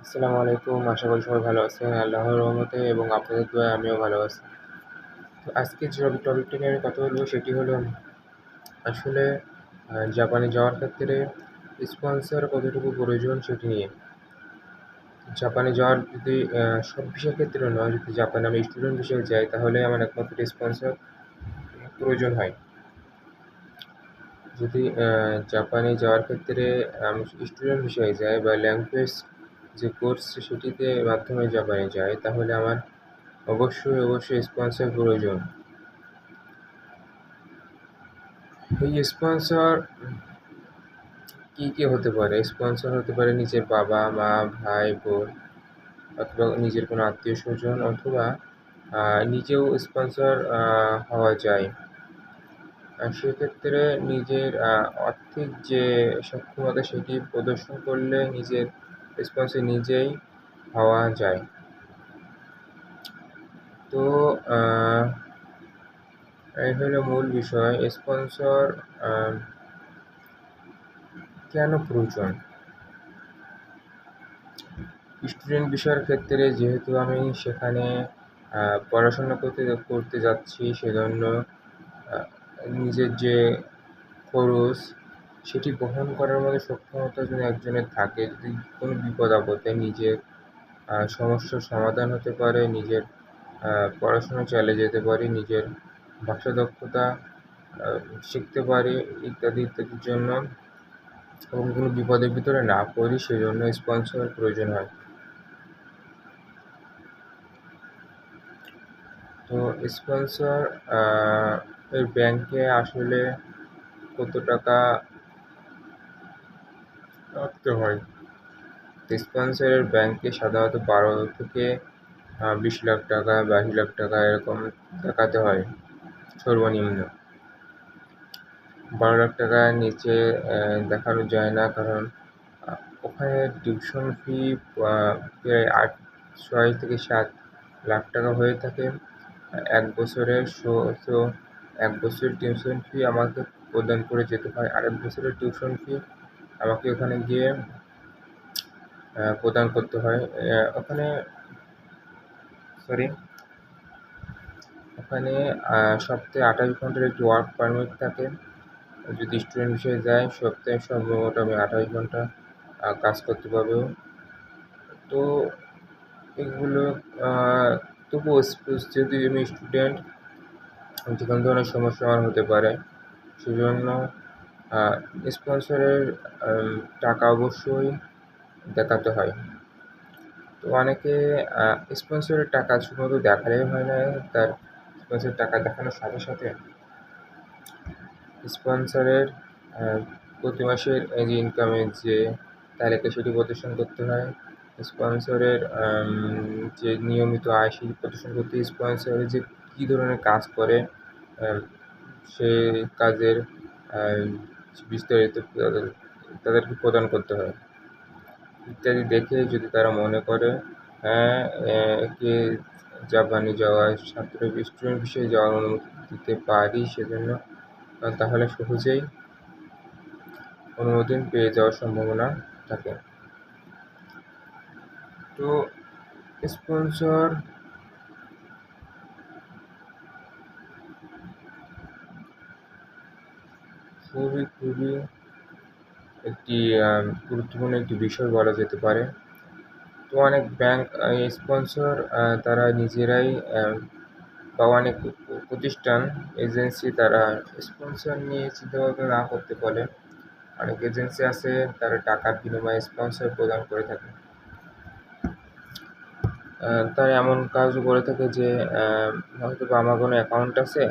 আসসালামু আলাইকুম। আশা করি সবাই ভালো আছেন। আল্লাহর রহমতে এবং আপনাদের দোয়ায় আমিও ভালো আছি। তো আজকে যে টপিকটা নিয়ে আমি কথা বলব সেটি হলো আসলে জাপানে যাওয়ার ক্ষেত্রে স্পন্সর কতটুকু প্রয়োজন সেটি নিয়ে। জাপানে যাওয়ার যদি সব ভিসার ক্ষেত্রে নয়, যদি জাপানে আমি স্টুডেন্ট ভিসায় যাই তাহলে আমার একমাত্র স্পন্সর প্রয়োজন হয়। যদি জাপানে যাওয়ার ক্ষেত্রে আমি স্টুডেন্ট ভিসায় যাই বা ল্যাঙ্গুয়েজ যে কোর্স সেটিতে মাধ্যমে জাপানে যাই তাহলে আমার অবশ্যই স্পন্সর প্রয়োজন। এই স্পন্সর কি হতে পারে? স্পন্সর হতে পারে নিজের বাবা, মা, ভাই, বোন অথবা নিজের কোনো আত্মীয়স্বজন অথবা নিজেও স্পন্সর হওয়া যায়। সেক্ষেত্রে নিজের আর্থিক যে সক্ষমতা সেটি প্রদর্শন করলে নিজের স্পন্সর নিজেই হওয়া যায়। তো এই হলো মূল বিষয়। স্পন্সর কেন প্রয়োজন? স্টুডেন্ট ভিসার ক্ষেত্রে যেহেতু আমি সেখানে পড়াশোনা করতে যাচ্ছি সেজন্য নিজের যে খরচ সেটি বহন করার মতো সক্ষমতা যদি একজনের থাকে, যদি কোনো বিপদ আপদে নিজের সমস্যার সমাধান হতে পারে, নিজের পড়াশোনা চালিয়ে যেতে পারি, নিজের ভাষা দক্ষতা শিখতে পারি ইত্যাদির জন্য এবং কোনো বিপদের ভিতরে না পড়ি সেজন্য স্পন্সর প্রয়োজন হয়। তো স্পন্সর এর ব্যাংকে আসলে কত টাকা রাখতে হয়? স্পন্সরের ব্যাংকে সাধারণত 12 থেকে 20 লাখ টাকা, 22 লাখ টাকা এরকম দেখাতে হয় সর্বনিম্ন। 12 লাখ টাকার নিচে দেখানো যায় না, কারণ ওখানে টিউশন ফি প্রায় 6 থেকে 7 লাখ টাকা হয়ে থাকে এক বছরের। তো 1 বছরের টিউশন ফি আমাকে প্রদান করে যেতে হয়। আরেক বছরের টিউশন ফি আমাকে ওখানে গিয়ে প্রদান করতে হয়। ওখানে সরি ওখানে সপ্তাহে 28 ঘন্টার একটি ওয়ার্ক পারমিট থাকে। যদি স্টুডেন্ট হিসেবে যাই সপ্তাহে সর্বমোট আমি 28 ঘন্টা কাজ করতে পারবো। তো এগুলো তবুও যদি আমি স্টুডেন্ট, যে কোনো ধরনের সমস্যা আমার হতে পারে, সেজন্য স্পন্সরের টাকা অবশ্যই দেখাতে হয়। তো অনেকে স্পন্সরের টাকা শুধুমাত্র দেখালেই হয় না, তার স্পন্সরের টাকা দেখানোর সাথে সাথে স্পন্সরের প্রতি মাসের যে ইনকামের যে তালিকা সেটি প্রদর্শন করতে হয়। স্পন্সরের যে নিয়মিত আয় সেটি প্রদর্শন করতে স্পন্সরের যে কী ধরনের কাজ করে সে কাজের বিস্তারিত তাদেরকে প্রদান করতে হয় ইত্যাদি দেখে যদি তারা মনে করে হ্যাঁ একে জাপানে যাওয়ার স্টুডেন্ট বিষয়ে যাওয়ার অনুমতি দিতে পারি, সেজন্য তাহলে সহজেই অনুমোদন পেয়ে যাওয়ার সম্ভাবনা থাকে। তো স্পন্সর খুবই একটি গুরুত্বপূর্ণ একটি বিষয় বলা যেতে পারে। তো অনেক ব্যাংক স্পন্সর তারা নিজেরাই বা অনেক প্রতিষ্ঠান এজেন্সি তারা স্পন্সর নিয়ে চিন্তাভাবনা না করতে বলে। অনেক এজেন্সি আছে তারা টাকার বিনিময়ে স্পন্সর প্রদান করে থাকে। তারা এমন কাজও করে থাকে যে হয়তো বা আমার কোনো অ্যাকাউন্ট আছে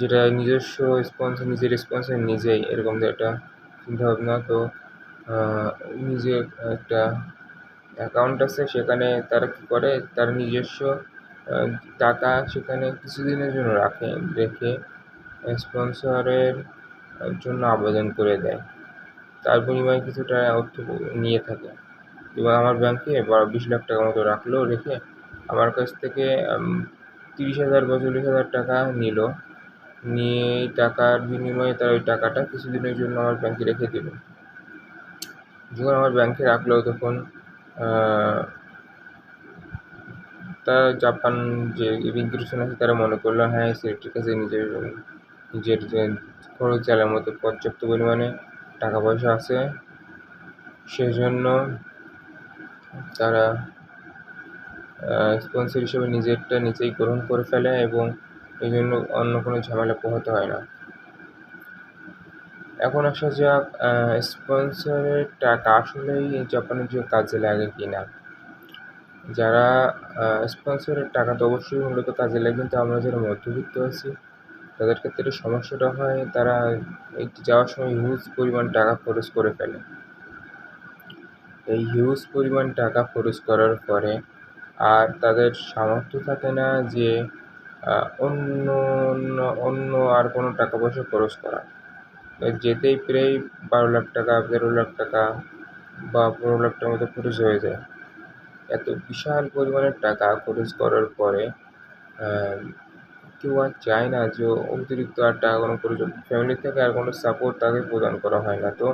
যেটা নিজস্ব নিজের স্পন্সর নিজেই, এরকম একটা চিন্তাভাবনা। তো নিজের একটা অ্যাকাউন্ট আছে, সেখানে তারা কী করে, তারা নিজস্ব টাকা সেখানে কিছুদিনের জন্য রেখে স্পন্সরের জন্য আবেদন করে দেয়। তার বিনিময়ে কিছুটা অর্থ নিয়ে থাকে। এবার আমার ব্যাংকে 20 লাখ টাকা মতো রেখে আমার কাছ থেকে 30,000 বা 40,000 টাকা নিল। নিয়ে এই টাকার বিনিময়ে তারা ওই টাকাটা কিছুদিনের জন্য আমার ব্যাংকে রেখে দিল। যখন আমার ব্যাংকে রাখলো তখন তারা জাপান যে ইমিগ্রেশন আছে তারা মনে করলো হ্যাঁ ছেলেটির কাছে নিজের নিজের যে খরচ চালার মতো পর্যাপ্ত পরিমাণে টাকা পয়সা আছে, সেজন্য তারা স্পন্সর হিসেবে নিজেরটা নিজেই গ্রহণ করে ফেলে এবং এই জন্য অন্য কোনো ঝামেলা পোহাতে হয় না। এখন আসা যাক স্পন্সরের টাকা আসলেই জাপানের যে কাজে লাগে কি না। যারা স্পন্সরের টাকা তো অবশ্যই মূলত কাজে লাগে, কিন্তু আমরা যারা মধ্যবিত্ত আছি তাদের ক্ষেত্রে সমস্যাটা হয় তারা এই যাওয়ার সময় হিউজ পরিমাণ টাকা খরচ করে ফেলে। এই হিউজ পরিমাণ টাকা খরচ করার পরে আর তাদের সামর্থ্য থাকে না যে অন্য অন্য অন্য আর কোনো টাকা পয়সা খরচ করা। যেতেই প্রায় 12 লাখ টাকা 13 লাখ টাকা বা 15 লাখ টাকার মতো খরচ হয়ে যায়। এত বিশাল পরিমাণের টাকা খরচ করার পরে কেউ আর চায় না যে অতিরিক্ত আর টাকা কোনো খরচ, ফ্যামিলি থেকে আর কোনো সাপোর্ট তাকে প্রদান করা হয় না। তো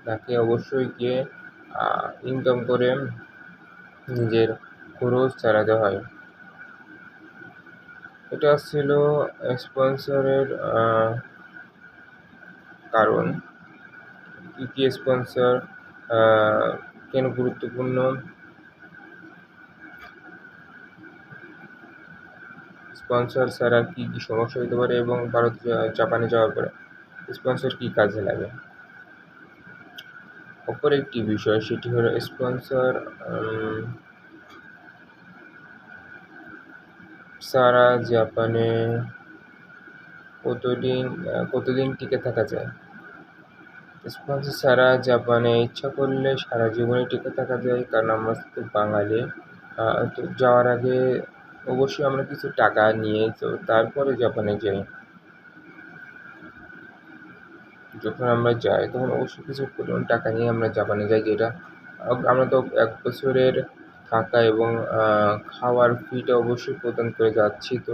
তাকে অবশ্যই গিয়ে ইনকাম করে নিজের খরচ চালাতে হয়। এটা ছিল স্পন্সরের কারণ। কী কী স্পন্সর কেন গুরুত্বপূর্ণ, স্পন্সর ছাড়া কী কী সমস্যা হতে পারে এবং ভারত জাপানে যাওয়ার পরে স্পন্সর কী কাজে লাগে। অপর একটি বিষয় সেটি হলো স্পন্সর ছাড়া জাপানে কতদিন টিকে থাকা যায়। স্পন্সর ছাড়া জাপানে ইচ্ছা করলে সারা জীবনে টিকে থাকা যায়, কারণ আমরা তো বাঙালি। তো যাওয়ার আগে অবশ্যই আমরা কিছু টাকা নিয়ে তো তারপরে জাপানে যাই। যখন আমরা যাই তখন অবশ্যই কিছু পরিমাণ টাকা নিয়ে আমরা জাপানে যাই, যেটা আমরা তো 1 বছরের থাকা এবং খাওয়ার ফিটা অবশ্যই প্রদান করে যাচ্ছি। তো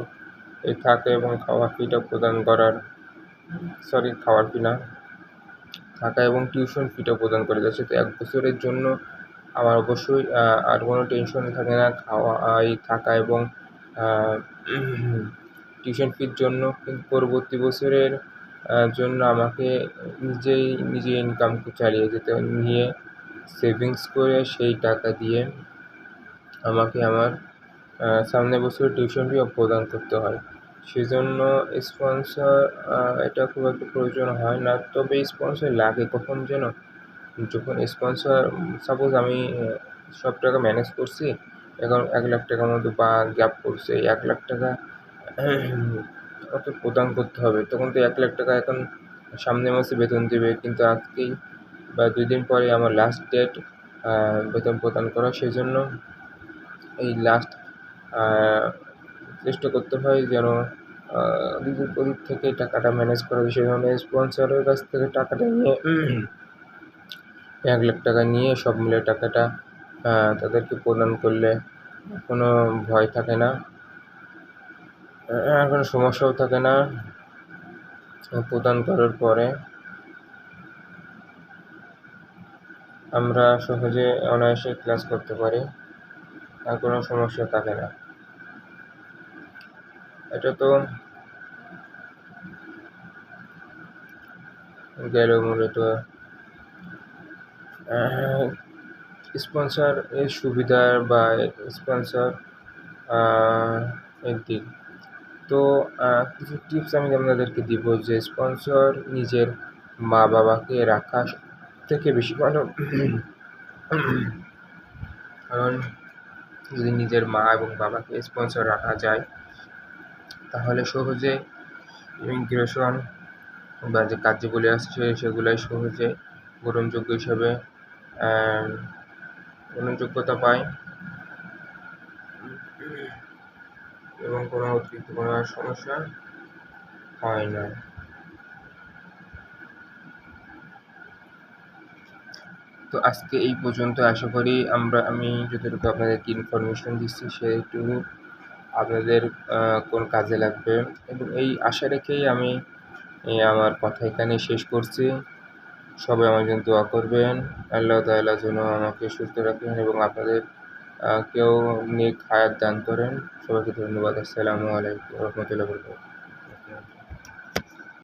এই থাকা এবং খাওয়ার ফিটা প্রদান করার খাওয়ার ফি না, থাকা এবং টিউশন ফিটা প্রদান করে যাচ্ছে। তো 1 বছরের জন্য আমার অবশ্যই আর কোনো টেনশন থাকে না খাওয়া এই থাকা এবং টিউশন ফির জন্য। কিন্তু পরবর্তী বছরের জন্য আমাকে নিজে ইনকাম চালিয়ে যেতে নিয়ে সেভিংস করে সেই টাকা দিয়ে আমাকে আমার সামনের বছর টিউশন ফিও প্রদান করতে হয়। সেজন্য স্পন্সর এটা খুব একটা প্রয়োজন হয় না। তবে স্পন্সর লাগে কখন যেন, যখন স্পন্সর সাপোজ আমি সব টাকা ম্যানেজ করছি, এখন 1 লাখ টাকার মতো বা গ্যাপ পড়ছে, 1 লাখ টাকা ওকে প্রদান করতে হবে। তখন তো 1 লাখ টাকা এখন সামনের মাসে বেতন দেবে, কিন্তু আজকেই বা 2 দিন পরে আমার লাস্ট ডেট বেতন প্রদান করা। সেজন্য এই লাস্ট চেষ্টা করতে হয় যেন ওদিক থেকে টাকাটা ম্যানেজ করা যায়। সেজন্য স্পন্সরের কাছ থেকে টাকাটা নিয়ে 1 লাখ টাকা নিয়ে সব মিলে টাকাটা তাদেরকে প্রদান করলে কোনো ভয় থাকে না, কোনো সমস্যাও থাকে না। প্রদান করার পরে আমরা সহজে অনায়াসে ক্লাস করতে পারি, আর কোনো সমস্যা থাকে না। এটা তো গেল মূলত স্পন্সর এর সুবিধা বা স্পন্সর এর দিক। তো কিছু টিপস আমি আপনাদেরকে দিব যে স্পন্সর নিজের মা বাবাকে রাখা থেকে বেশি ভালো। কারণ যদি নিজের মা এবং বাবাকে স্পন্সর রাখা যায় তাহলে সহজে ইমিগ্রেশন বা যে কার্যগুলি আসছে সেগুলাই সহজে গ্রহণযোগ্য হিসাবে গ্রহণযোগ্যতা পায় এবং কোনো অতিরিক্ত কোনো সমস্যা হয় না। তো আজকে এই পর্যন্ত। আশা করি আমি যতটুকু আপনাদেরকে ইনফরমেশন দিচ্ছি সেটুকু আপনাদের কোন কাজে লাগবে, এবং এই আশা রেখেই আমি আমার কথা এখানে শেষ করছি। সবাই আমার জন্য দোয়া করবেন। আল্লাহ তাআলা যেন আমাকে সুস্থ রাখেন এবং আপনাদের কেউ নেক হায়াত দান করেন। সবাইকে ধন্যবাদ। আসসালামু আলাইকুম ওয়া রাহমাতুল্লাহি ওয়া বারাকাতুহু।